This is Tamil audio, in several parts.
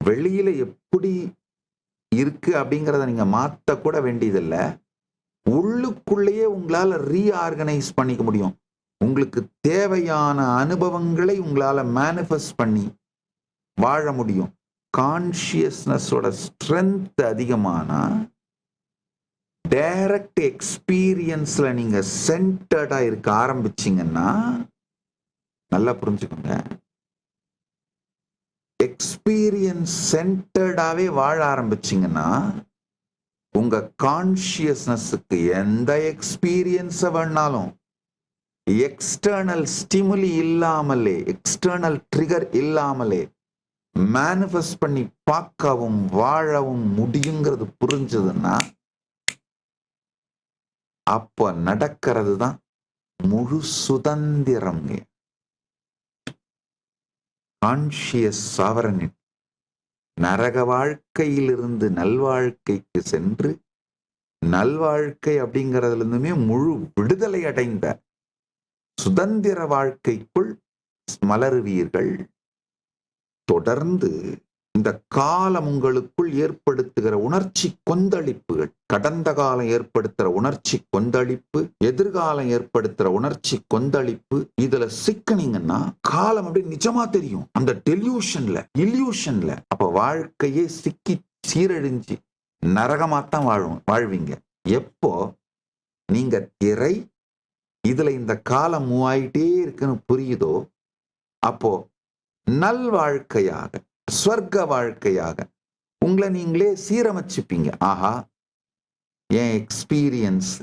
வெளியில எப்படி இருக்கு அப்படிங்கிறத நீங்க மாத்த கூட வேண்டியதில்லை. உள்ளுக்குள்ளேயே உங்களால ரீஆர்கனைஸ் பண்ணிக்க முடியும். உங்களுக்கு தேவையான அனுபவங்களை உங்களால மேனிஃபெஸ்ட் பண்ணி வாழ முடியும். கான்ஷியஸ்னஸோட ஸ்ட்ரென்த் அதிகமானா டைரக்ட் எக்ஸ்பீரியன்ஸ்ல நீங்க சென்டர்டா இருக்க ஆரம்பிச்சீங்கன்னா, நல்லா புரிஞ்சுக்கோங்க, எக்ஸ்பீரியன்ஸ் சென்டர்டாவே வாழ ஆரம்பிச்சீங்கன்னா உங்க கான்ஷியஸ்னஸுக்கு எந்த எக்ஸ்பீரியன்ஸ வேணாலும் எக்ஸ்டர்னல் ஸ்டிமுலி இல்லாமலே, எக்ஸ்டர்னல் ட்ரிகர் இல்லாமலே மேனிஃபெஸ்ட் பண்ணி பார்க்கவும் வாழவும் முடியுங்கிறது புரிஞ்சதுன்னா, அப்ப நடக்கிறது தான் முழு சுதந்திரம். Conscious sovereignty. நரக வாழ்க்கையிலிருந்து நல்வாழ்க்கைக்கு சென்று நல்வாழ்க்கை அப்படிங்கிறதுல இருந்துமே முழு விடுதலை அடைந்த சுதந்திர வாழ்க்கைக்குள் மலருவீர்கள். தொடர்ந்து இந்த காலம் உங்களுக்குள் ஏற்படுத்துகிற உணர்ச்சி கொந்தளிப்புகள், கடந்த காலம் ஏற்படுத்துற உணர்ச்சி கொந்தளிப்பு, எதிர்காலம் ஏற்படுத்துற உணர்ச்சி கொந்தளிப்பு, இதுல சிக்கனீங்கன்னா காலம் அப்படி நிஜமா தெரியும். அந்த டெல்யூஷன்ல, இல்யூஷன்ல அப்ப வாழ்க்கையே சிக்கி சீரழிஞ்சு நரகமாத்தான் வாழ்வீங்க. எப்போ நீங்க திரை இதுல இந்த காலம் மூவ் ஆயிட்டே இருக்குன்னு புரியுதோ, அப்போ நல்வாழ்க்கையாக, ஸ்வர்க்க வாழ்க்கையாக உங்களை நீங்களே சீரமைச்சுப்பீங்க. ஆஹா, என் எக்ஸ்பீரியன்ஸ்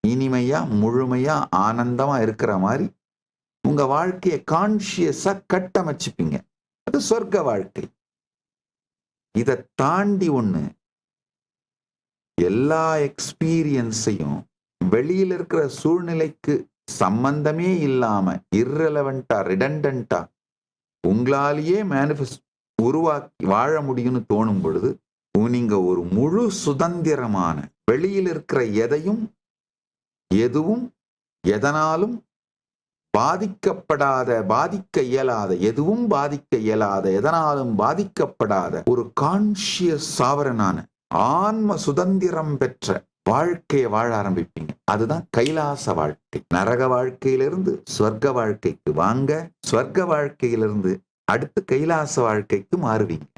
இனிமையா முழுமையா ஆனந்தமா இருக்கிற மாதிரி உங்க வாழ்க்கையை கான்ஷியஸா கட்டமைச்சுப்பீங்க. அது சொர்க்க வாழ்க்கை. இதை தாண்டி ஒண்ணு, எல்லா எக்ஸ்பீரியன்ஸையும் வெளியில் இருக்கிற சூழ்நிலைக்கு சம்பந்தமே இல்லாம இர்ரெலவெண்டா, ரிடண்டன்டா உங்களாலேயே மேனிஃபெஸ்ட் உருவாக்கி வாழ முடியும்னு தோணும் பொழுது நீங்க ஒரு முழு சுதந்திரமான, வெளியில் இருக்கிற எதுவும் எதனாலும் பாதிக்கப்படாத, பாதிக்க இயலாத, எதுவும் பாதிக்க இயலாத, எதனாலும் பாதிக்கப்படாத ஒரு கான்ஷியஸ் சாவரனான ஆன்ம சுதந்திரம் பெற்ற வாழ்க்கையை வாழ ஆரம்பிப்பீங்க. அதுதான் கைலாச வாழ்க்கை. நரக வாழ்க்கையிலிருந்து ஸ்வர்க்க வாழ்க்கைக்கு வாங்க, ஸ்வர்க்க வாழ்க்கையிலிருந்து அடுத்து கைலாச வாழ்க்கைக்கு மாறுவீங்க.